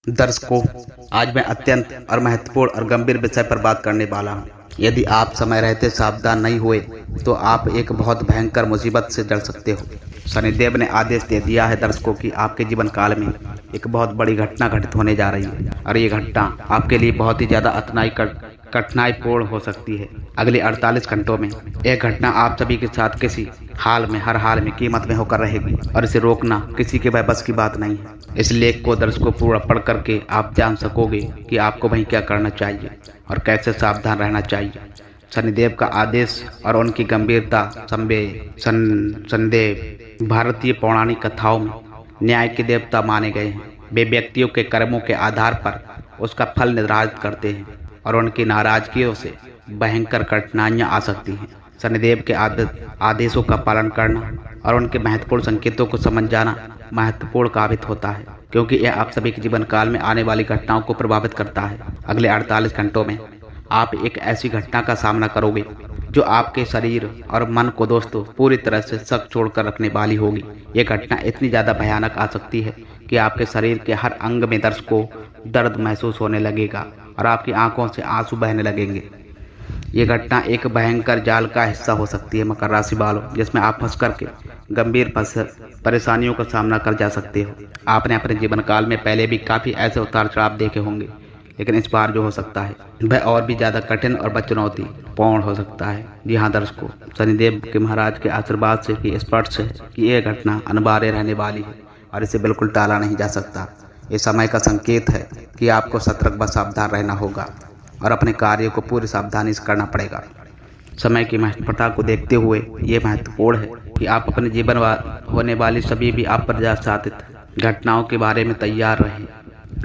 दर्शकों, आज मैं अत्यंत और महत्वपूर्ण और गंभीर विषय पर बात करने वाला हूँ। यदि आप समय रहते सावधान नहीं हुए तो आप एक बहुत भयंकर मुसीबत से जड़ सकते हो। शनिदेव ने आदेश दे दिया है दर्शकों कि आपके जीवन काल में एक बहुत बड़ी घटना घटित होने जा रही है और ये घटना आपके लिए बहुत ही ज़्यादा कठिनाईपूर्ण हो सकती है। अगले 48 घंटों में यह घटना आप सभी के साथ किसी हाल में, हर हाल में कीमत में होकर रहेगी और इसे रोकना किसी के बस की बात नहीं है। इस लेख को दर्शकों पूरा पढ़ करके आप जान सकोगे कि आपको वहीं क्या करना चाहिए और कैसे सावधान रहना चाहिए। शनिदेव का आदेश और उनकी गंभीरता संदेव भारतीय पौराणिक कथाओं में न्याय के देवता माने गए हैं। वे व्यक्तियों के कर्मों के आधार पर उसका फल निर्धारित करते हैं और उनकी नाराजगियों से भयंकर कठिनाइयाँ आ सकती हैं। शनिदेव के आदेशों का पालन करना और उनके महत्वपूर्ण संकेतों को समझ जाना महत्वपूर्ण साबित होता है, क्योंकि यह आप सभी के जीवन काल में आने वाली घटनाओं को प्रभावित करता है। अगले 48 घंटों में आप एक ऐसी घटना का सामना करोगे जो आपके शरीर और मन को दोस्तों पूरी तरह से शक छोड़कर रखने वाली होगी। ये घटना इतनी ज़्यादा भयानक आ सकती है कि आपके शरीर के हर अंग में दर्शकों दर्द महसूस होने लगेगा और आपकी आंखों से आंसू बहने लगेंगे। ये घटना एक भयंकर जाल का हिस्सा हो सकती है मकर राशि वालों, जिसमें आप फंस करके गंभीर परेशानियों का सामना कर जा सकते हो। आपने अपने जीवन काल में पहले भी काफ़ी ऐसे उतार चढ़ाव देखे होंगे, लेकिन इस बार जो हो सकता है वह और भी ज़्यादा कठिन और चुनौतीपूर्ण हो सकता है। जी हाँ दर्शकों, शनिदेव के महाराज के आशीर्वाद से कि स्पष्ट है कि यह घटना अनिवार्य रहने वाली है और इसे बिल्कुल टाला नहीं जा सकता। ये समय का संकेत है कि आपको सतर्क व सावधान रहना होगा और अपने कार्यों को पूरी सावधानी से करना पड़ेगा। समय की महत्वता को देखते हुए ये महत्वपूर्ण है कि आप अपने जीवन होने वाली सभी भी अप्रत्याशित घटनाओं के बारे में तैयार रहें।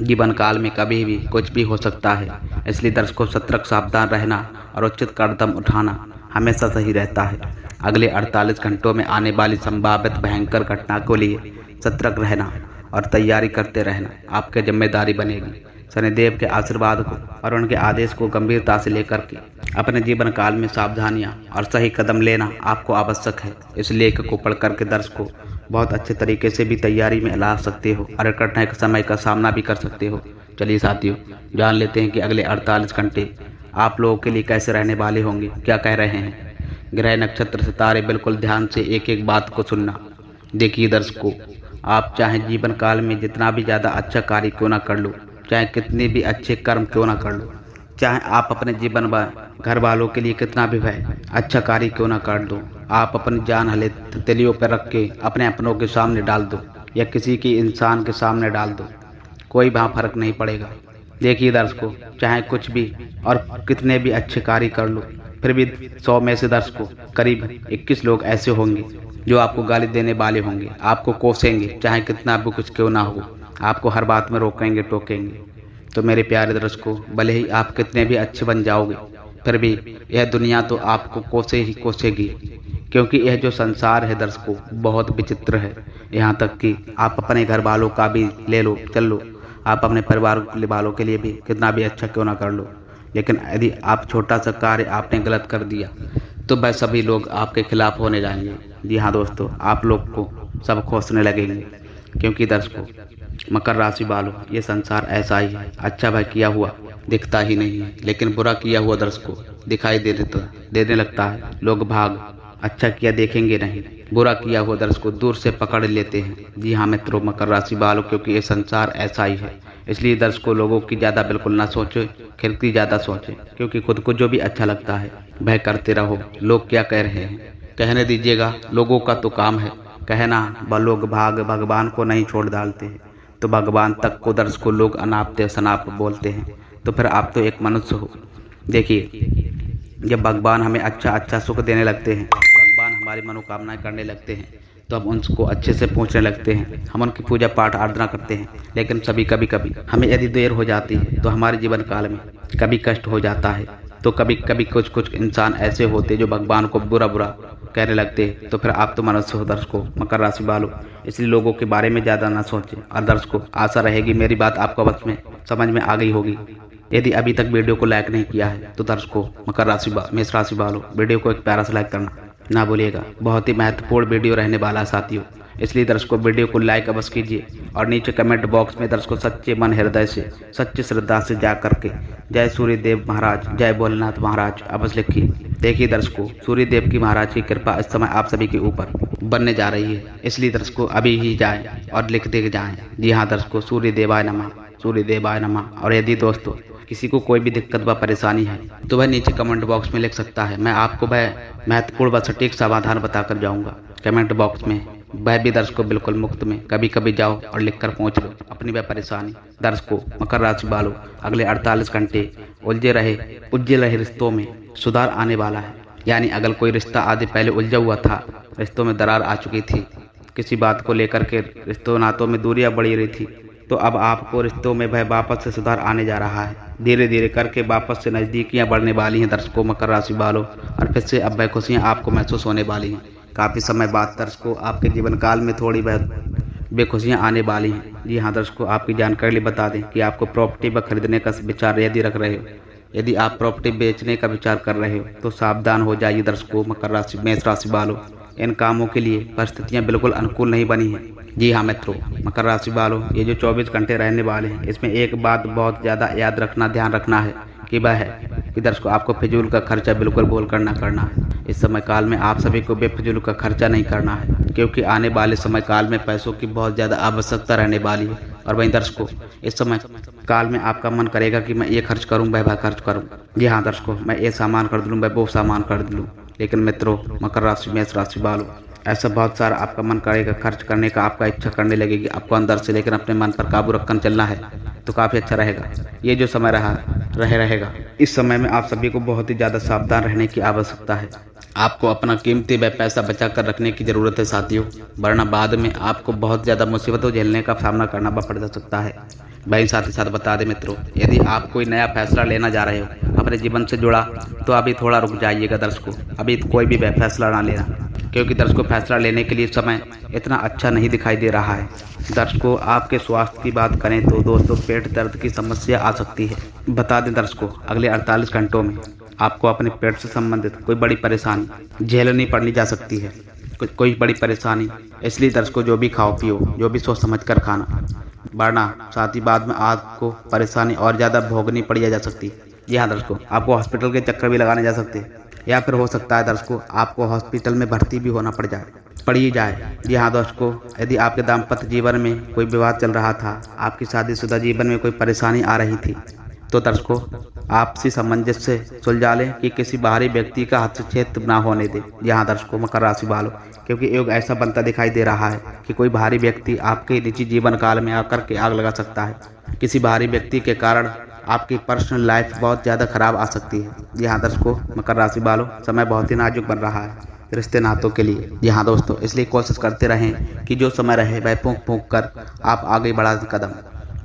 जीवन काल में कभी भी कुछ भी हो सकता है, इसलिए दर्शकों सतर्क सावधान रहना और उचित कदम उठाना हमेशा सही रहता है। अगले 48 घंटों में आने वाली संभावित भयंकर घटना को लिए सतर्क रहना और तैयारी करते रहना आपकी जिम्मेदारी बनेगी। शनिदेव के आशीर्वाद को और उनके आदेश को गंभीरता से लेकर के अपने जीवन काल में सावधानियां और सही कदम लेना आपको आवश्यक है। इस लेख को पढ़ करके दर्शकों बहुत अच्छे तरीके से भी तैयारी में ला सकते हो और कठिनाई के समय का सामना भी कर सकते हो। चलिए साथियों, जान लेते हैं कि अगले 48 घंटे आप लोगों के लिए कैसे रहने वाले होंगे, क्या कह रहे हैं ग्रह, नक्षत्र, सितारे। बिल्कुल ध्यान से एक एक बात को सुनना। देखिए दर्शकों, आप चाहे जीवन काल में जितना भी ज़्यादा अच्छा कार्य क्यों ना कर लो, चाहे कितने भी अच्छे कर्म क्यों ना कर लो, चाहे आप अपने जीवन व घर वालों के लिए कितना भी अच्छा कार्य क्यों ना कर दो, आप अपनी जान हथेलियों पर रख के अपने अपनों के सामने डाल दो या किसी के इंसान के सामने डाल दो, कोई वहाँ फर्क नहीं पड़ेगा। देखिए दर्शकों, चाहे कुछ भी और कितने भी अच्छे कार्य कर लो, फिर भी 100 में से दर्शकों करीब 21 लोग ऐसे होंगे जो आपको गाली देने वाले होंगे, आपको कोसेंगे, चाहे कितना भी कुछ क्यों ना हो, आपको हर बात में रोकेंगे, टोकेंगे। तो मेरे प्यारे दर्शकों, भले ही आप कितने भी अच्छे बन जाओगे, फिर भी यह दुनिया तो आपको कोसे ही कोसेगी, क्योंकि यह जो संसार है दर्शकों बहुत विचित्र है। यहाँ तक कि आप अपने घर वालों का भी ले लो, चल लो, आप अपने परिवार वालों के लिए भी कितना भी अच्छा क्यों ना कर लो, लेकिन यदि आप छोटा सा कार्य आपने गलत कर दिया तो वह सभी लोग आपके खिलाफ होने जाएंगे। जी हाँ दोस्तों, आप लोग को सब खोसने लगेंगे, क्योंकि दर्शकों मकर राशि वालों, ये संसार ऐसा ही है। अच्छा भाई किया हुआ दिखता ही नहीं है, लेकिन बुरा किया हुआ दर्शकों दिखाई देने लगता है। लोग भाग अच्छा किया देखेंगे नहीं, बुरा किया हुआ दर्शकों दूर से पकड़ लेते हैं। जी हाँ मित्रों मकर राशि वालों, क्योंकि ये संसार ऐसा ही है, इसलिए दर्शकों लोगों की ज़्यादा बिल्कुल ना सोचो, खुद की ज़्यादा सोचें, क्योंकि खुद को जो भी अच्छा लगता है वह करते रहो। लोग क्या कह रहे हैं कहने दीजिएगा, लोगों का तो काम है कहना, लोग भगवान को नहीं छोड़ डालते हैं, तो भगवान तक को दर्शकों लोग अनाप शनाप बोलते हैं, तो फिर आप तो एक मनुष्य हो। देखिए, जब भगवान हमें अच्छा सुख देने लगते हैं, भगवान हमारी मनोकामनाएं करने लगते हैं, तो हम उनको अच्छे से पूछने लगते हैं, हम उनकी पूजा पाठ आराधना करते हैं। लेकिन कभी हमें यदि देर हो जाती है तो हमारे जीवन काल में कभी कष्ट हो जाता है, तो कभी कुछ इंसान ऐसे होते जो भगवान को बुरा कहने लगते हैं, तो फिर आप तो मनुष्य हो दर्शकों मकर राशि वालों। इसलिए लोगों के बारे में ज़्यादा ना सोचें। और दर्शकों आशा रहेगी मेरी बात आपको बस में समझ में आ गई होगी। यदि अभी तक वीडियो को लाइक नहीं किया है तो दर्शकों मेष राशि वालों वीडियो को एक प्यारा सा लाइक करना ना भूलिएगा। बहुत ही महत्वपूर्ण वीडियो रहने वाला है साथियों। इसलिए दर्शकों वीडियो को लाइक अवश्य कीजिए और नीचे कमेंट बॉक्स में दर्शकों सच्चे मन हृदय से सच्ची श्रद्धा से जा करके जय सूर्यदेव महाराज, जय भोलेनाथ महाराज अवश्य लिखिए। देखिए दर्शकों, सूर्यदेव की महाराज की कृपा इस समय आप सभी के ऊपर बनने जा रही है, इसलिए दर्शकों अभी ही जाएं और लिख दे जाएं। जी हाँ दर्शकों, सूर्यदेवाय नमः, सूर्यदेवाय नमः। और यदि दोस्तों किसी को कोई भी दिक्कत व परेशानी है तो वह नीचे कमेंट बॉक्स में लिख सकता है। मैं आपको वह महत्वपूर्ण व सटीक समाधान बताकर जाऊंगा कमेंट बॉक्स में। वह भी दर्शकों बिल्कुल मुफ्त में कभी कभी जाओ और लिखकर पहुंच लो अपनी वह परेशानी। दर्शकों, मकर राशि वालों, अगले 48 घंटे उलझे रहे रिश्तों में सुधार आने वाला है। यानी अगर कोई रिश्ता आदि पहले उलझा हुआ था, रिश्तों में दरार आ चुकी थी, किसी बात को लेकर के रिश्तों नातों में दूरियां बढ़ी रही थी, तो अब आपको रिश्तों में वह वापस से सुधार आने जा रहा है। धीरे धीरे करके वापस से नज़दीकियां बढ़ने वाली हैं दर्शकों मकर राशि वालों, और फिर से अब वह खुशियाँ आपको महसूस होने वाली हैं। काफ़ी समय बाद दर्शकों आपके जीवन काल में थोड़ी बहुत बेखुशियाँ आने वाली हैं। जी हाँ दर्शकों, आपकी जानकारी लिए बता दें कि आपको प्रॉपर्टी व खरीदने का विचार यदि रख रहे हो, यदि आप प्रॉपर्टी बेचने का विचार कर रहे हो तो सावधान हो जाइए दर्शकों मकर राशि मेष राशि वालों। इन कामों के लिए परिस्थितियां बिल्कुल अनुकूल नहीं बनी हैं। जी हाँ मित्रों, मकर राशि वालों, ये जो 24 घंटे रहने वाले हैं, इसमें एक बात बहुत ज़्यादा याद रखना, ध्यान रखना है कि वह है कि दर्शकों आपको फिजूल का खर्चा बिल्कुल भूल कर ना करना है। इस समय काल में आप सभी को बेफिजूल का खर्चा नहीं करना है, क्योंकि आने वाले समय काल में पैसों की बहुत ज़्यादा आवश्यकता रहने वाली है। और वहीं दर्शकों, इस समय काल में आपका मन करेगा कि मैं ये खर्च करूँ, वह खर्च करूँ। जी हाँ दर्शकों, मैं ये सामान खरीद लूँ, मैं वो सामान खरीद लूँ। लेकिन मित्रों मकर राशि मेष राशि वालों, ऐसा बहुत सारा आपका मन करेगा खर्च करने का, आपका इच्छा करने लगेगी आपको अंदर से, लेकिन अपने मन पर काबू रखकर चलना है तो काफ़ी अच्छा रहेगा। ये जो समय रहेगा, इस समय में आप सभी को बहुत ही ज़्यादा सावधान रहने की आवश्यकता है। आपको अपना कीमती वह पैसा बचा कर रखने की ज़रूरत है साथियों, वरना बाद में आपको बहुत ज़्यादा मुसीबतों झेलने का सामना करना पड़ सकता है। भाई साथ ही साथ बता दें मित्रों, यदि आप कोई नया फैसला लेना जा रहे हो अपने जीवन से जुड़ा, तो अभी थोड़ा रुक जाइएगा दर्शकों। अभी कोई भी फैसला ना लेना, क्योंकि दर्शकों फैसला लेने के लिए समय इतना अच्छा नहीं दिखाई दे रहा है। दर्शकों, आपके स्वास्थ्य की बात करें तो दोस्तों पेट दर्द की समस्या आ सकती है। बता दें दर्शकों, अगले 48 घंटों में आपको अपने पेट से संबंधित कोई बड़ी परेशानी झेलनी पड़नी जा सकती है, कोई बड़ी परेशानी। इसलिए दर्शकों जो भी खाओ पियो, जो भी सोच समझ कर खाना, वरना साथ ही बाद में आपको परेशानी और ज़्यादा भोगनी पड़ जा सकती है। जी हाँ दर्शकों, आपको हॉस्पिटल के चक्कर भी लगाने जा सकते हैं, या फिर हो सकता है दर्शकों आपको हॉस्पिटल में भर्ती भी होना पड़ ही जाए। जी हाँ दोस्तों, यदि आपके दाम्पत्य जीवन में कोई विवाद चल रहा था, आपकी शादीशुदा जीवन में कोई परेशानी आ रही थी, तो दर्शकों आपसी सामंजस्य से सुलझा लें कि किसी बाहरी व्यक्ति का हस्तक्षेप ना होने दें। यहाँ दर्शकों मकर राशि वालों, क्योंकि योग ऐसा बनता दिखाई दे रहा है कि कोई बाहरी व्यक्ति आपके निजी जीवन काल में आकर के आग लगा सकता है। किसी बाहरी व्यक्ति के कारण आपकी पर्सनल लाइफ बहुत ज़्यादा खराब आ सकती है। यहाँ दर्शकों मकर राशि वालों, समय बहुत ही नाजुक बन रहा है रिश्ते नातों के लिए। यहाँ दोस्तों, इसलिए कोशिश करते रहें कि जो समय रहे वह फूंक फूंक कर आप आगे बढ़ा कदम,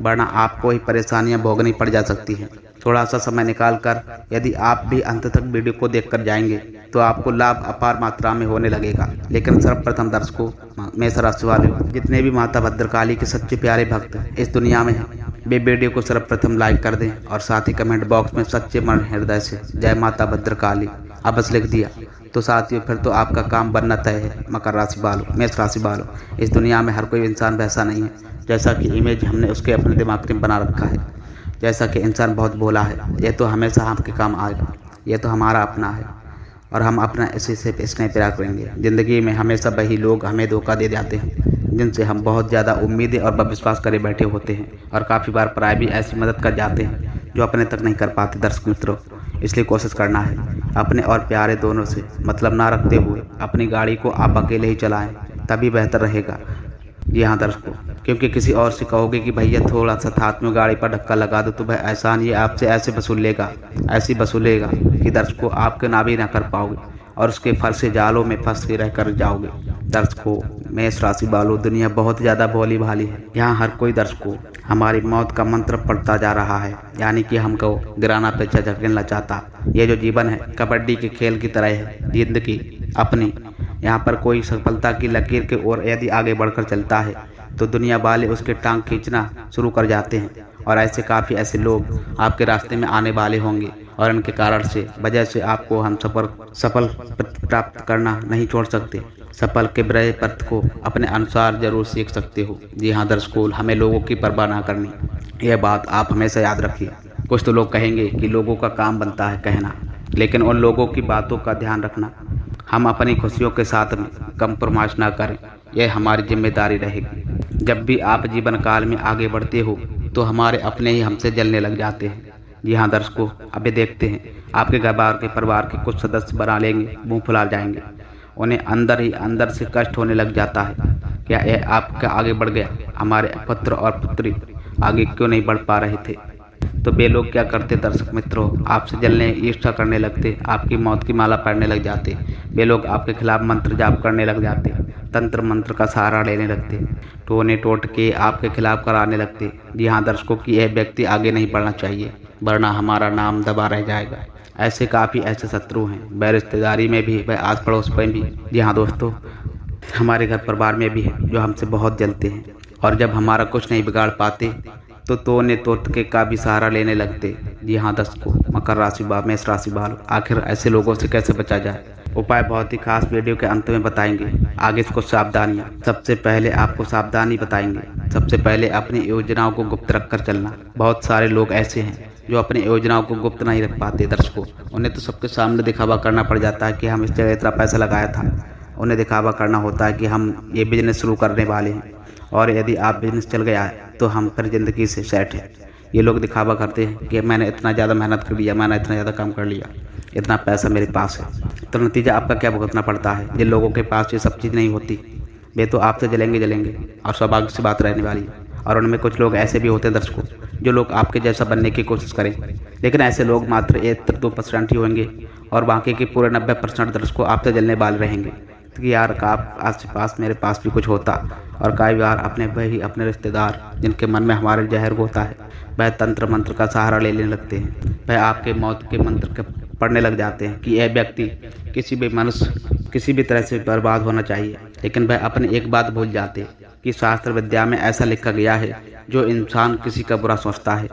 वरना आपको ही परेशानियां भोगनी पड़ जा सकती हैं। थोड़ा सा समय निकाल कर यदि आप भी अंत तक वीडियो को देखकर जाएंगे तो आपको लाभ अपार मात्रा में होने लगेगा। लेकिन सर्वप्रथम दर्शकों मेष राशि वाले, जितने भी माता भद्रकाली के सच्चे प्यारे भक्त इस दुनिया में हैं, वे वीडियो को सर्वप्रथम लाइक कर दें और साथ ही कमेंट बॉक्स में सच्चे मन हृदय से जय माता भद्रकाली अवश्य लिख दिया तो साथियों फिर तो आपका काम बनना तय है। मकर राशि वालों, मेष राशि वालों, इस दुनिया में हर कोई इंसान वैसा नहीं है जैसा कि इमेज हमने उसके अपने दिमाग में बना रखा है। जैसा कि इंसान बहुत भोला है, ये तो हमेशा आपके काम आएगा, ये तो हमारा अपना है और हम अपना इसी से स्नेह प्यार करेंगे। ज़िंदगी में हमेशा वही लोग हमें धोखा दे जाते हैं जिनसे हम बहुत ज़्यादा उम्मीदें और विश्वास करे बैठे होते हैं, और काफ़ी बार पराए भी ऐसी मदद कर जाते हैं जो अपने तक नहीं कर पाते। दर्शक मित्रों, इसलिए कोशिश करना है अपने और प्यारे दोनों से मतलब ना रखते हुए अपनी गाड़ी को आप अकेले ही चलाएं, तभी बेहतर रहेगा। जी हाँ दर्शकों, क्योंकि किसी और से कहोगे कि भैया थोड़ा सा हाथ में गाड़ी पर धक्का लगा दो तो वह एहसान ये आपसे ऐसे वसूलेगा कि दर्शकों आपके ना भी ना कर पाओगे और उसके फंसे जालों में फंस के रह कर जाओगे। दर्शकों मेष राशि वालों, दुनिया बहुत ज़्यादा भोली भाली है। यहाँ हर कोई दर्शकों हमारी मौत का मंत्र पढ़ता जा रहा है, यानी कि हमको गिराना पे झकेलना चाहता। ये जो जीवन है कबड्डी के खेल की तरह है, जिंदगी अपनी। यहाँ पर कोई सफलता की लकीर के ओर यदि आगे बढ़कर चलता है तो दुनिया वाले उसके टांग खींचना शुरू कर जाते हैं, और ऐसे काफ़ी ऐसे लोग आपके रास्ते में आने वाले होंगे और इनके कारण से वजह से आपको हम सफल प्राप्त करना नहीं छोड़ सकते। सफल के ब्रह पथ को अपने अनुसार जरूर सीख सकते हो। जी हाँ दर्शकों, हमें लोगों की परवाह ना करनी, यह बात आप हमेशा याद रखिए। कुछ तो लोग कहेंगे कि लोगों का काम बनता है कहना, लेकिन उन लोगों की बातों का ध्यान रखना। हम अपनी खुशियों के साथ में कंप्रोमाइज ना करें, यह हमारी जिम्मेदारी रहेगी। जब भी आप जीवन काल में आगे बढ़ते हो तो हमारे अपने ही हमसे जलने लग जाते हैं। जी हाँ दर्शकों, अभी देखते हैं आपके घर बार के परिवार के कुछ सदस्य बना लेंगे, मुंह फुला जाएंगे, उन्हें अंदर ही अंदर से कष्ट होने लग जाता है। क्या यह आपका आगे बढ़ गया? हमारे पुत्र और पुत्री आगे क्यों नहीं बढ़ पा रहे थे? तो वे लोग क्या करते दर्शक मित्रों, आपसे जलने ईर्ष्या करने लगते, आपकी मौत की माला पढ़ने लग जाते। वे लोग आपके खिलाफ मंत्र जाप करने लग जाते, तंत्र मंत्र का सहारा लेने लगते, टोने टोट के आपके खिलाफ कराने लगते। जी हाँ दर्शकों, की यह व्यक्ति आगे नहीं बढ़ना चाहिए, वरना हमारा नाम दबा रह जाएगा। ऐसे काफ़ी ऐसे शत्रु हैं, वह रिश्तेदारी में भी, वह आस पड़ोस में भी। जी हाँ दोस्तों, हमारे घर परिवार में भी है जो हमसे बहुत जलते हैं, और जब हमारा कुछ नहीं बिगाड़ पाते तो तोने तोतके का भी सहारा लेने लगते। जी हाँ दर्शकों, मकर राशि वालों, मेष राशि वालों, आखिर ऐसे लोगों से कैसे बचा जाए? उपाय बहुत ही खास वीडियो के अंत में बताएंगे। आगे इसको सावधानियाँ, सबसे पहले आपको सावधानी बताएंगे। सबसे पहले अपनी योजनाओं को गुप्त रखकर चलना। बहुत सारे लोग ऐसे हैं जो अपनी योजनाओं को गुप्त नहीं रख पाते दर्शकों, उन्हें तो सबके सामने दिखावा करना पड़ जाता है कि हम इस जगह इतना पैसा लगाया था। उन्हें दिखावा करना होता है कि हम ये बिजनेस शुरू करने वाले हैं, और यदि आप बिजनेस चल गया है तो हम फिर ज़िंदगी से सेट हैं। ये लोग दिखावा करते हैं कि मैंने इतना ज़्यादा मेहनत कर लिया, मैंने इतना ज़्यादा काम कर लिया, इतना पैसा मेरे पास है। तो नतीजा आपका क्या भुगतना पड़ता है? जिन लोगों के पास ये सब चीज़ नहीं होती, वे तो आपसे जलेंगे और सौभाग्य से बात रहने वाली है। और उनमें कुछ लोग ऐसे भी होते हैं दर्शकों, जो लोग आपके जैसा बनने की कोशिश करें, लेकिन ऐसे लोग मात्र 1-2% ही होंगे, और बाकी के पूरे 90% दर्शकों आपसे जलने वाले रहेंगे कि यार आप आस पास मेरे पास भी कुछ होता। और कई बार अपने रिश्तेदार जिनके मन में हमारे जहर होता है, वह तंत्र मंत्र का सहारा लेने लगते हैं। वह आपके मौत के मंत्र के पढ़ने लग जाते हैं कि यह व्यक्ति किसी भी मनुष्य किसी भी तरह से बर्बाद होना चाहिए। लेकिन वह अपनी एक बात भूल जाते कि शास्त्र विद्या में ऐसा लिखा गया है, जो इंसान किसी का बुरा सोचता है,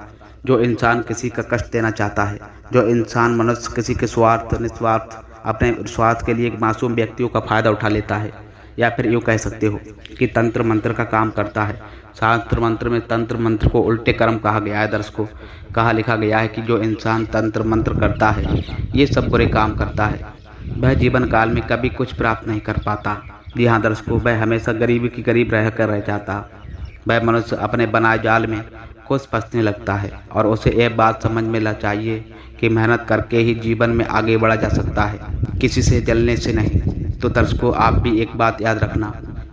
जो इंसान किसी का कष्ट देना चाहता है, जो इंसान मनुष्य किसी के निस्वार्थ अपने स्वार्थ के लिए मासूम व्यक्तियों का फायदा उठा लेता है, या फिर यूँ कह सकते हो कि तंत्र मंत्र का काम करता है। शास्त्र मंत्र में तंत्र मंत्र को उल्टे कर्म कहा गया है दर्शकों। कहाँ लिखा गया है कि जो इंसान तंत्र मंत्र करता है, ये सब बुरे काम करता है, वह जीवन काल में कभी कुछ प्राप्त नहीं कर पाता। जी हाँ दर्शकों, वह हमेशा गरीबी की गरीब रह जाता। वह मनुष्य अपने बनाए जाल में खुद फंसने लगता है, और उसे यह बात समझ में ला चाहिए कि मेहनत करके ही जीवन में आगे बढ़ा जा सकता है, किसी से जलने से नहीं। तो दर्शकों, आप भी एक बात याद रखना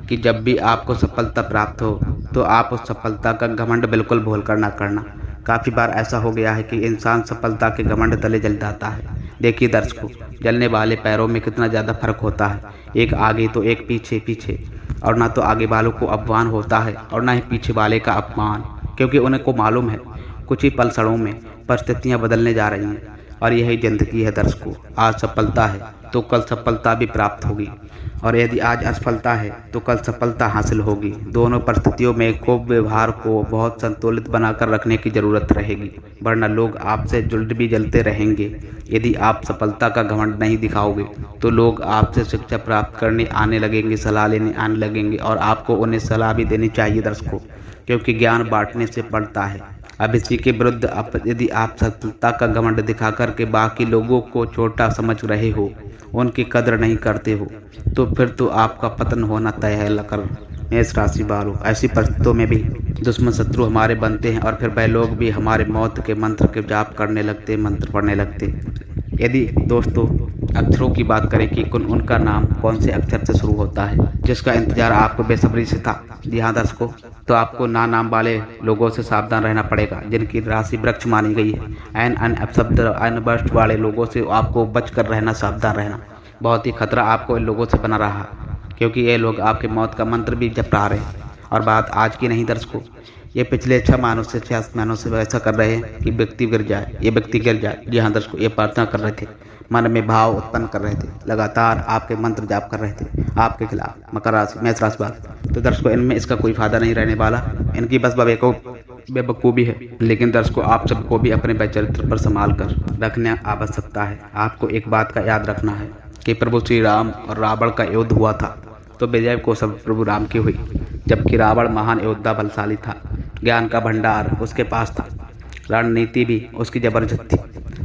कि जब भी आपको सफलता प्राप्त हो तो आप उस सफलता का घमंड बिल्कुल भूल कर ना करना। काफ़ी बार ऐसा हो गया है कि इंसान सफलता के घमंड तले जल जाता है। देखिए दर्शकों, जलने वाले पैरों में कितना ज़्यादा फर्क होता है, एक आगे तो एक पीछे। और ना तो आगे वालों को अपमान होता है और ना ही पीछे वाले का अपमान, क्योंकि उन्हें को मालूम है कुछ ही पलसड़ों में परिस्थितियाँ बदलने जा रही हैं। और यही जिंदगी है दर्शकों, आज सफलता है तो कल सफलता भी प्राप्त होगी, और यदि आज असफलता है तो कल सफलता हासिल होगी। दोनों परिस्थितियों में खूब व्यवहार को बहुत संतुलित बनाकर रखने की ज़रूरत रहेगी, वरना लोग आपसे जुल्ट भी जलते रहेंगे। यदि आप सफलता का घमंड नहीं दिखाओगे तो लोग आपसे शिक्षा प्राप्त करने आने लगेंगे, सलाह लेने आने लगेंगे, और आपको उन्हें सलाह भी देनी चाहिए दर्शकों, क्योंकि ज्ञान बांटने से बढ़ता है। अब इसी के विरुद्ध यदि आप सफलता का घमंड दिखा करके बाकी लोगों को छोटा समझ रहे हो, उनकी कदर नहीं करते हो, तो फिर तो आपका पतन होना तय है। लकर मेष राशि वालों, ऐसी परिस्थितियों में भी दुश्मन शत्रु हमारे बनते हैं, और फिर वह लोग भी हमारे मौत के मंत्र के जाप करने लगते, मंत्र पढ़ने लगते। यदि दोस्तों अक्षरों की बात करें कि उनका नाम कौन से अक्षर से शुरू होता है, जिसका इंतजार आपको बेसब्री से था, जी हाँ दर्शकों, तो आपको नाम वाले लोगों से सावधान रहना पड़ेगा, जिनकी राशि वृक्ष मानी गई है। एन अपशब्द वर्ष वाले लोगों से आपको बच कर रहना, सावधान रहना। बहुत ही खतरा आपको इन लोगों से बना रहा, क्योंकि ये लोग आपके मौत का मंत्र भी जप रहे हैं। और बात आज की नहीं दर्शकों, ये पिछले 6 महीनों से ऐसा कर रहे हैं कि व्यक्ति गिर जाए, ये व्यक्ति गिर जाए। जी हाँ दर्शकों, ये प्रार्थना कर रहे थे, मन में भाव उत्पन्न कर रहे थे, लगातार आपके मंत्र जाप कर रहे थे आपके खिलाफ। मकर राशि, मेष राशि वाले, तो दर्शकों इनमें इसका कोई फायदा नहीं रहने वाला। इनकी बस बेवकूफ़ी है। लेकिन दर्शकों, आप सबको भी अपने चरित्र पर संभाल कर रखना आवश्यकता है। आपको एक बात का याद रखना है कि प्रभु श्री राम और रावण का युद्ध हुआ था तो विजय को सब प्रभु राम की हुई, जबकि रावण महान योद्धा बलशाली था, ज्ञान का भंडार उसके पास था, रणनीति भी उसकी जबरदस्त थी,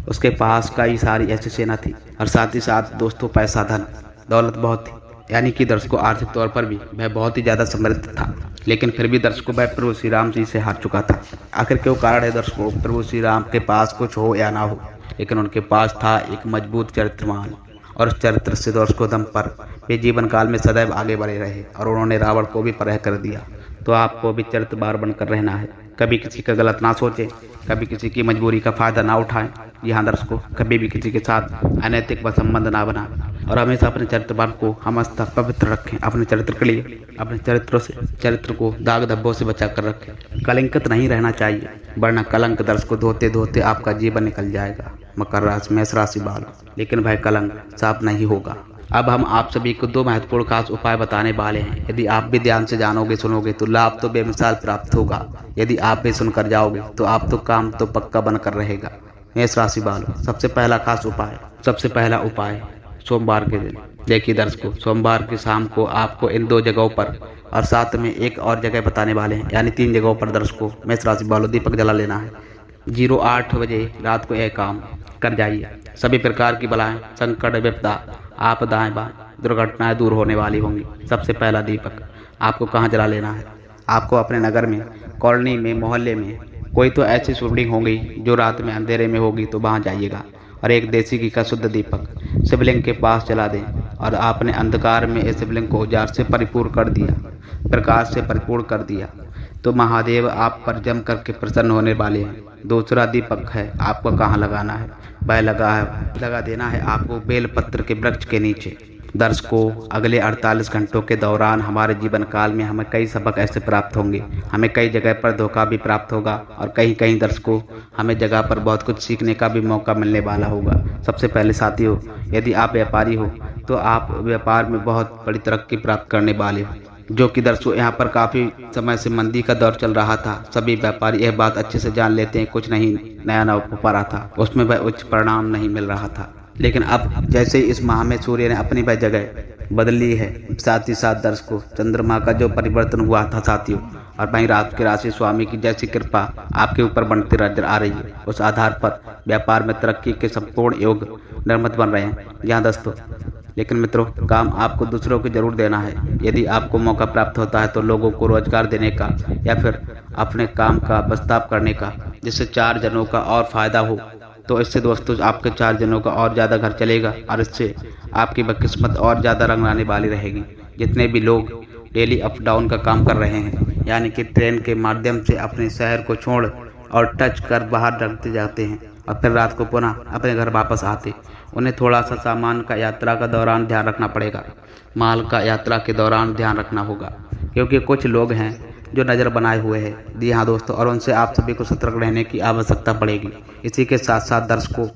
उसके पास कई सारी ऐसी सेना थी और साथ ही साथ दोस्तों पैसा धन दौलत बहुत थी। यानी कि दर्शकों आर्थिक तौर पर भी वह बहुत ही ज़्यादा समृद्ध था। लेकिन फिर भी दर्शकों वह प्रभु श्री राम जी से हार चुका था। आखिर क्यों कारण है दर्शकों? प्रभु श्री राम के पास कुछ हो या ना हो, लेकिन उनके पास था एक मजबूत चरित्रमान, और उस चरित्र से दर्शकों दम पर वे जीवन काल में सदैव आगे बढ़े रहे और उन्होंने रावण को भी परास्त कर दिया। तो आपको भी चरित्रवान बनकर रहना है। कभी किसी का गलत ना सोचें, कभी किसी की मजबूरी का फायदा ना उठाएं। यहाँ दर्शकों, कभी भी किसी के साथ अनैतिक व संबंध ना बनाएं और हमेशा अपने चरित्रवान को हमेशा पवित्र रखें। अपने चरित्र के लिए अपने चरित्र को दाग धब्बों से बचा कर रखें। कलंकित नहीं रहना चाहिए, वरना कलंक दर्शकों धोते धोते आपका जीवन निकल जाएगा। मकर राशि मेष राशि वालों, लेकिन भाई कलंक साफ नहीं होगा। अब हम आप सभी को 2 महत्वपूर्ण खास उपाय बताने वाले हैं। यदि आप भी ध्यान से जानोगे सुनोगे तो लाभ तो बेमिसाल प्राप्त होगा। यदि आप भी सुनकर जाओगे तो आप तो काम तो पक्का बनकर रहेगा। मेष राशि वालों, सबसे पहला उपाय सोमवार के दिन। देखिए दर्शकों, सोमवार की शाम को आपको इन 2 जगहों पर और साथ में एक और जगह बताने वाले हैं, यानी 3 जगहों पर दर्शकों मेष राशि वालों दीपक जला लेना है। 08 बजे रात को यह काम कर जाइए। सभी प्रकार की बलाएं, संकट, विपदा, आपदाएं, दुर्घटनाएं दूर होने वाली होंगी। सबसे पहला दीपक आपको कहाँ जला लेना है? आपको अपने नगर में, कॉलोनी में, मोहल्ले में कोई तो ऐसी शिवलिंग होगी जो रात में अंधेरे में होगी, तो वहाँ जाइएगा और एक देसी घी का शुद्ध दीपक शिवलिंग के पास जला दें। और आपने अंधकार में इस शिवलिंग को उजाड़ से परिपूर्ण कर दिया, प्रकाश से परिपूर्ण कर दिया, तो महादेव आप पर जम करके प्रसन्न होने वाले हैं। दूसरा दीपक है आपको कहाँ लगाना है? वह लगा देना है आपको बेलपत्र के वृक्ष के नीचे। दर्शकों, अगले 48 घंटों के दौरान हमारे जीवन काल में हमें कई सबक ऐसे प्राप्त होंगे। हमें कई जगह पर धोखा भी प्राप्त होगा और कहीं कहीं दर्शकों हमें जगह पर बहुत कुछ सीखने का भी मौका मिलने वाला होगा। सबसे पहले साथियों, यदि आप व्यापारी हो तो आप व्यापार में बहुत बड़ी तरक्की प्राप्त करने वाले हो, जो कि दर्शकों यहाँ पर काफ़ी समय से मंदी का दौर चल रहा था। सभी व्यापारी यह बात अच्छे से जान लेते हैं, कुछ नहीं नया न हो पा रहा था, उसमें वह उच्च परिणाम नहीं मिल रहा था। लेकिन अब जैसे इस माह में सूर्य ने अपनी वह जगह बदली है, साथ ही साथ दर्शकों चंद्रमा का जो परिवर्तन हुआ था साथियों, और वहीं रात के राशि स्वामी की जैसी कृपा आपके ऊपर बनती नजर आ रही है, उस आधार पर व्यापार में तरक्की के संपूर्ण योग निर्मित बन रहे हैं यहाँ दोस्तों। लेकिन मित्रों, काम आपको दूसरों को जरूर देना है। यदि आपको मौका प्राप्त होता है तो लोगों को रोजगार देने का या फिर अपने काम का प्रस्ताव करने का, जिससे 4 जनों का और फायदा हो, तो इससे दोस्तों आपके 4 जनों का और ज़्यादा घर चलेगा और इससे आपकी बदकिस्मत और ज़्यादा रंग लाने वाली रहेगी। जितने भी लोग डेली अप डाउन का काम कर रहे हैं, यानी कि ट्रेन के माध्यम से अपने शहर को छोड़ और टच कर बाहर रखते जाते हैं और फिर रात को पुनः अपने घर वापस आते, उन्हें थोड़ा सा सामान का यात्रा का दौरान ध्यान रखना पड़ेगा, माल का यात्रा के दौरान ध्यान रखना होगा, क्योंकि कुछ लोग हैं जो नज़र बनाए हुए हैं। जी हाँ दोस्तों, और उनसे आप सभी को सतर्क रहने की आवश्यकता पड़ेगी। इसी के साथ साथ दर्शकों,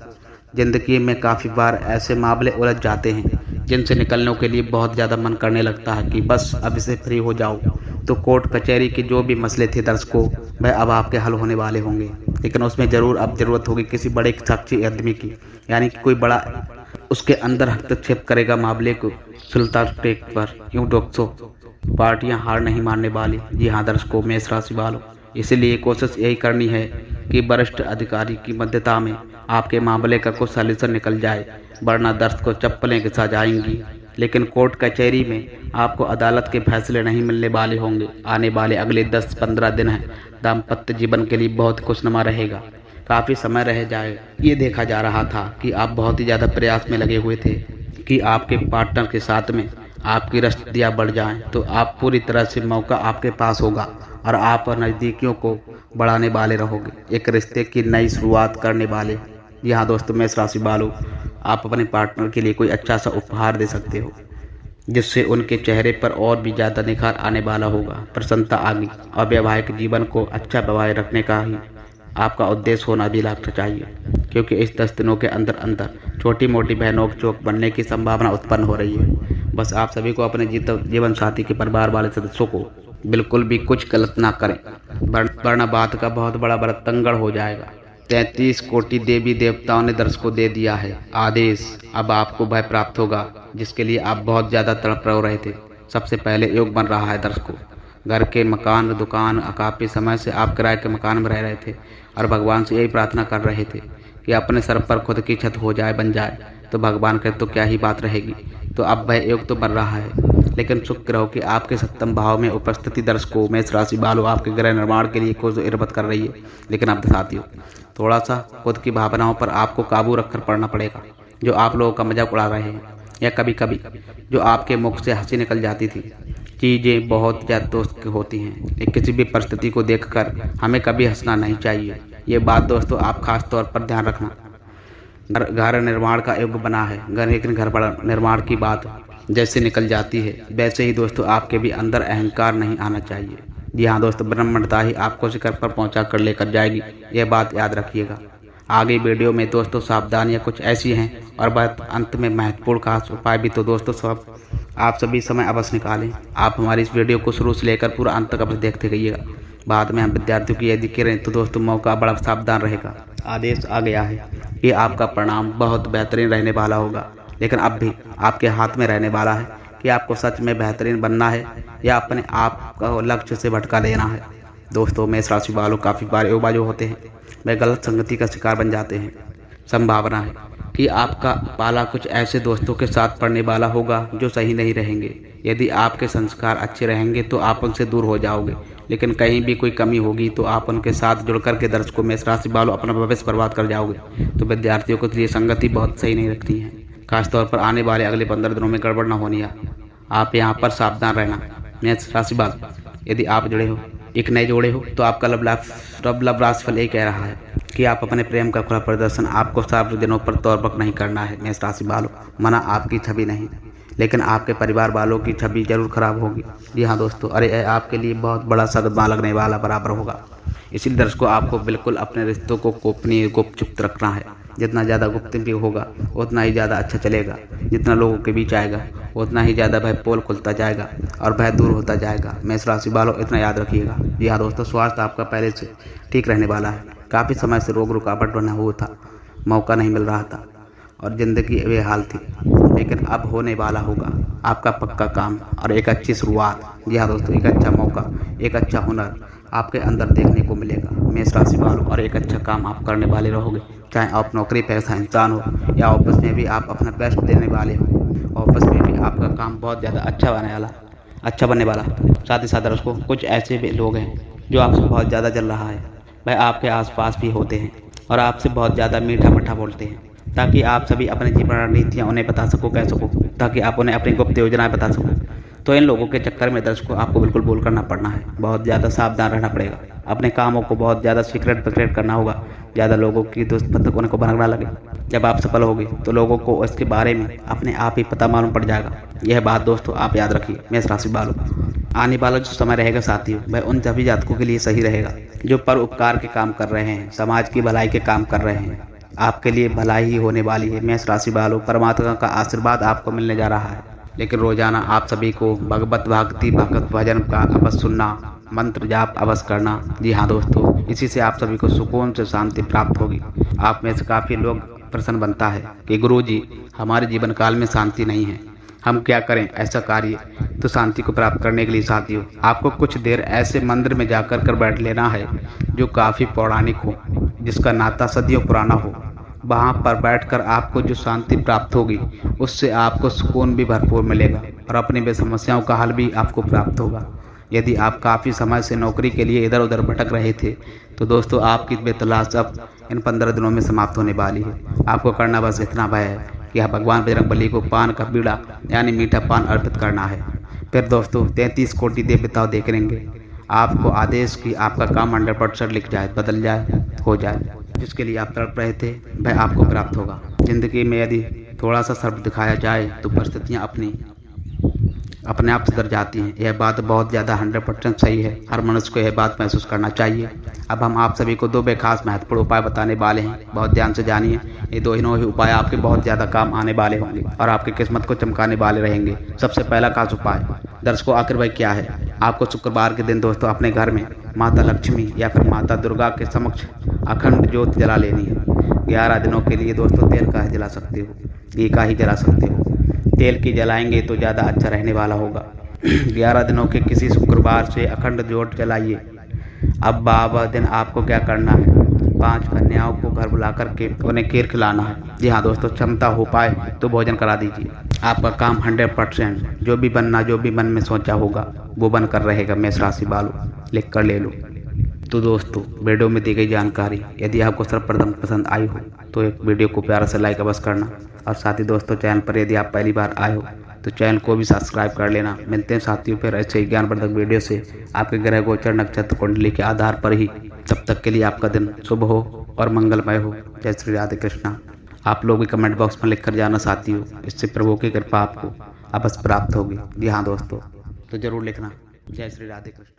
ज़िंदगी में काफ़ी बार ऐसे मामले उलझ जाते हैं जिनसे निकलने के लिए बहुत ज़्यादा मन करने लगता है कि बस अब इसे फ्री हो जाओ। तो कोर्ट कचहरी के जो भी मसले थे दर्शकों, वह अब आपके हल होने वाले होंगे, लेकिन उसमें ज़रूर अब ज़रूरत होगी किसी बड़े साक्षी आदमी की, यानी कि कोई बड़ा उसके अंदर हस्तक्षेप करेगा मामले को सुलझा टेक पर। क्यों दोस्तों, पार्टियां हार नहीं मानने वाली। जी हाँ दर्शकों, मेष राशि वालों, इसीलिए कोशिश यही करनी है कि वरिष्ठ अधिकारी की मध्यस्थता में आपके मामले का कुछ सॉल्यूशन निकल जाए, वरना दर्शकों चप्पलें घिसा जाएंगी। लेकिन कोर्ट कचहरी में आपको अदालत के फैसले नहीं मिलने वाले होंगे। आने वाले अगले 10-15 दिन हैं दाम्पत्य जीवन के लिए बहुत खुशनुमा रहेगा, काफ़ी समय रह जाएगा। ये देखा जा रहा था कि आप बहुत ही ज़्यादा प्रयास में लगे हुए थे कि आपके पार्टनर के साथ में आपकी रस्तियाँ बढ़ जाएं, तो आप पूरी तरह से मौका आपके पास होगा और आप नज़दीकियों को बढ़ाने वाले रहोगे, एक रिश्ते की नई शुरुआत करने वाले। जी हाँ दोस्तों, मेष राशि वालों, आप अपने पार्टनर के लिए कोई अच्छा सा उपहार दे सकते हो, जिससे उनके चेहरे पर और भी ज़्यादा निखार आने वाला होगा, प्रसन्नता आएगी। और वैवाहिक जीवन को अच्छा बवाए रखने का ही आपका उद्देश्य होना भी लगना चाहिए, क्योंकि इस 10 दिनों के अंदर अंदर छोटी मोटी बहनों चौक बनने की संभावना उत्पन्न हो रही है। बस आप सभी को अपने जीवन साथी के परिवार वाले सदस्यों को बिल्कुल भी कुछ गलत ना करें, वरना बात का बहुत बड़ा बरतंगड़ हो जाएगा। 33 कोटि देवी देवताओं ने दर्श को दे दिया है आदेश। अब आपको भय प्राप्त होगा, जिसके लिए आप बहुत ज़्यादा तड़प रहे थे। सबसे पहले योग बन रहा है दर्श को। घर के मकान, दुकान, काफ़ी समय से आप किराए के मकान में रह रहे थे और भगवान से यही प्रार्थना कर रहे थे कि अपने सर पर खुद की छत हो जाए, बन जाए, तो भगवान के तो क्या ही बात रहेगी। तो अब भय योग तो बन रहा है, लेकिन शुक्र हो कि आपके सप्तम भाव में उपस्थिति दर्शकों मेष राशि वालों आपके गृह निर्माण के लिए कुछ इरबत कर रही है। लेकिन अब साथियों, थोड़ा सा खुद की भावनाओं पर आपको काबू रखकर पड़ना पड़ेगा। जो आप लोगों का मजाक उड़ा रहे हैं या कभी कभी जो आपके मुख से हंसी निकल जाती थी, चीज़ें बहुत ज़्यादा दोस्त होती हैं। किसी भी परिस्थिति को देखकर हमें कभी हंसना नहीं चाहिए। ये बात दोस्तों आप खास तौर पर ध्यान रखना। घर निर्माण का युग बना है, लेकिन घर बड़ा निर्माण की बात जैसे निकल जाती है, वैसे ही दोस्तों आपके भी अंदर अहंकार नहीं आना चाहिए। जी हाँ दोस्तों, ब्रह्मांडता ही आपको शिखर पर पहुंचा कर लेकर जाएगी, यह बात याद रखिएगा। आगे वीडियो में दोस्तों सावधानियां कुछ ऐसी हैं और बात अंत में महत्वपूर्ण खास उपाय भी। तो दोस्तों सब आप सभी समय अवश्य निकालें। आप हमारी इस वीडियो को शुरू से लेकर पूरा अंत तक अवश्य देखते रहिएगा। बाद में हम विद्यार्थियों की यदि करें तो दोस्तों मौका बड़ा सावधान रहेगा। आदेश आ गया है कि आपका परिणाम बहुत बेहतरीन रहने वाला होगा, लेकिन अब भी आपके हाथ में रहने वाला है कि आपको सच में बेहतरीन बनना है या अपने आप को लक्ष्य से भटका देना है। दोस्तों मेष राशि वालों काफ़ी बार युवा जो होते हैं वे गलत संगति का शिकार बन जाते हैं। संभावना है कि आपका पाला कुछ ऐसे दोस्तों के साथ पड़ने वाला होगा जो सही नहीं रहेंगे। यदि आपके संस्कार अच्छे रहेंगे तो आप उनसे दूर हो जाओगे, लेकिन कहीं भी कोई कमी होगी तो आप उनके साथ जुड़कर के दर्शकों मेष राशि वालों अपना भविष्य बर्बाद कर जाओगे। तो विद्यार्थियों को लिए संगति बहुत सही नहीं रखती है। खासतौर पर आने वाले अगले 15 दिनों में गड़बड़ न होनी है। आप यहाँ पर सावधान रहना। मेष राशि वालों, यदि आप जुड़े हो, एक नए जोड़े हो, तो आपका लव राशिफल यही कह रहा है कि आप अपने प्रेम का खुला प्रदर्शन आपको सार्वजनिक दिनों पर तौर पर नहीं करना है। मेष राशि वालों, मना आपकी छवि नहीं, लेकिन आपके परिवार वालों की छवि जरूर खराब होगी। जी हाँ दोस्तों, अरे आपके लिए बहुत बड़ा सदमा लगने वाला बराबर होगा। इसीलिए दर्शकों आपको बिल्कुल अपने रिश्तों को गोपनीय गुप्त रखना है। जितना ज़्यादा गुप्त भी होगा उतना ही ज़्यादा अच्छा चलेगा। जितना लोगों के बीच आएगा उतना ही ज़्यादा भय पोल खुलता जाएगा और भय दूर होता जाएगा। मेष राशि वालों इतना याद रखिएगा। जी हाँ दोस्तों, स्वास्थ्य आपका पहले से ठीक रहने वाला है। काफ़ी समय से रोग रुकावट बना हुआ था, मौका नहीं मिल रहा था और ज़िंदगी बेहाल थी, लेकिन अब होने वाला होगा आपका पक्का काम और एक अच्छी शुरुआत। जी हाँ दोस्तों, एक अच्छा मौका, एक अच्छा हुनर आपके अंदर देखने को मिलेगा मेष राशि वालों, और एक अच्छा काम आप करने वाले रहोगे। चाहे आप नौकरी पेशा इंसान हो या ऑफिस में भी आप अपना बेस्ट देने वाले हो, ऑफिस में भी आपका काम बहुत ज़्यादा अच्छा बनने वाला। साथ ही साथ दोस्तों कुछ ऐसे भी लोग हैं जो आपसे बहुत ज़्यादा जल रहा है, वह आपके आसपास भी होते हैं और आपसे बहुत ज़्यादा मीठा बोलते हैं, ताकि आप सभी अपनी जीवन रणनीतियाँ उन्हें बता सको, कह सको, ताकि आप उन्हें अपनी गुप्त योजनाएं बता सको। तो इन लोगों के चक्कर में दर्शकों आपको बिल्कुल बोल करना पड़ना है। बहुत ज़्यादा सावधान रहना पड़ेगा। अपने कामों को बहुत ज़्यादा सीक्रेट करना होगा। ज़्यादा लोगों की दोस्त पत्तक उनको भनक ना लगे। जब आप सफल होगे तो लोगों को इसके बारे में अपने आप ही पता मालूम पड़ जाएगा। यह बात दोस्तों आप याद रखिए। मेष राशि वालों, आने वाला जो समय रहेगा साथियों, वह उन सभी जातकों के लिए सही रहेगा जो परोपकार के काम कर रहे हैं, समाज की भलाई के काम कर रहे हैं। आपके लिए भलाई ही होने वाली है। मेष राशि वालों, परमात्मा का आशीर्वाद आपको मिलने जा रहा है। लेकिन रोजाना आप सभी को भगवत भजन का अवश्य सुनना, मंत्र जाप अवश्य करना। जी हाँ दोस्तों, इसी से आप सभी को सुकून से शांति प्राप्त होगी। आप में से काफ़ी लोग प्रश्न बनता है कि गुरुजी हमारे जीवन काल में शांति नहीं है, हम क्या करें ऐसा कार्य तो शांति को प्राप्त करने के लिए साथियों आपको कुछ देर ऐसे मंदिर में जाकर बैठ लेना है जो काफ़ी पौराणिक हो, जिसका नाता सदियों पुराना हो। वहाँ पर बैठकर आपको जो शांति प्राप्त होगी उससे आपको सुकून भी भरपूर मिलेगा और अपनी भी समस्याओं का हल भी आपको प्राप्त होगा। यदि आप काफ़ी समय से नौकरी के लिए इधर उधर भटक रहे थे तो दोस्तों आपकी बेतलाश अब इन 15 दिनों में समाप्त होने वाली है। आपको करना बस इतना भय है कि भगवान बजरंगबली को पान का बीड़ा यानी मीठा पान अर्पित करना है। फिर दोस्तों 33 कोटि देवताओं देख लेंगे आपको आदेश की आपका काम 100% लिख जाए, बदल जाए, हो जाए। जिसके लिए आप तड़प रहे थे वह आपको प्राप्त होगा। जिंदगी में यदि थोड़ा सा सर्व दिखाया जाए तो परिस्थितियाँ अपने आप सुधर जाती हैं। यह बात बहुत ज़्यादा 100% सही है। हर मनुष्य को यह बात महसूस करना चाहिए। अब हम आप सभी को दो बेखास महत्वपूर्ण उपाय बताने वाले हैं, बहुत ध्यान से जानिए। ये दोनों ही उपाय आपके बहुत ज़्यादा काम आने वाले होंगे और आपकी किस्मत को चमकाने वाले रहेंगे। सबसे पहला खास उपाय दर्शकों, आखिर भाई क्या है? आपको शुक्रवार के दिन दोस्तों अपने घर में माता लक्ष्मी या फिर माता दुर्गा के समक्ष अखंड ज्योत जला लेनी है। 11 दिनों के लिए दोस्तों तेल का ही जला सकते हो, घी का ही जला सकते हो। तेल की जलाएंगे तो ज़्यादा अच्छा रहने वाला होगा। 11 दिनों के किसी शुक्रवार से अखंड ज्योत जलाइए। अब 12 दिन आपको क्या करना है? 5 कन्याओं को घर बुला करके उन्हें खीर खिलाना है। जी हाँ दोस्तों, क्षमता हो पाए तो भोजन करा दीजिए। आपका काम 100% जो भी मन में सोचा होगा वो बनकर रहेगा। मेष राशि वालों, लिख कर ले लो। तो दोस्तों, वीडियो में दी गई जानकारी यदि आपको सर्वप्रथम पसंद आई हो तो एक वीडियो को प्यारा से लाइक अवश्य करना, और साथ ही दोस्तों चैनल पर यदि आप पहली बार आए हो तो चैनल को भी सब्सक्राइब कर लेना। मिलते हैं साथियों फिर ऐसे ही ज्ञानवर्धक वीडियो से आपके ग्रह गोचर नक्षत्र कुंडली के आधार पर ही। तब तक के लिए आपका दिन शुभ हो और मंगलमय हो। जय श्री राधे कृष्णा। आप लोग भी कमेंट बॉक्स में लिख कर जाना साथियों, इससे प्रभु की कृपा आपको अवश्य प्राप्त होगी। जी हाँ दोस्तों, तो जरूर लिखना। जय श्री राधे कृष्ण।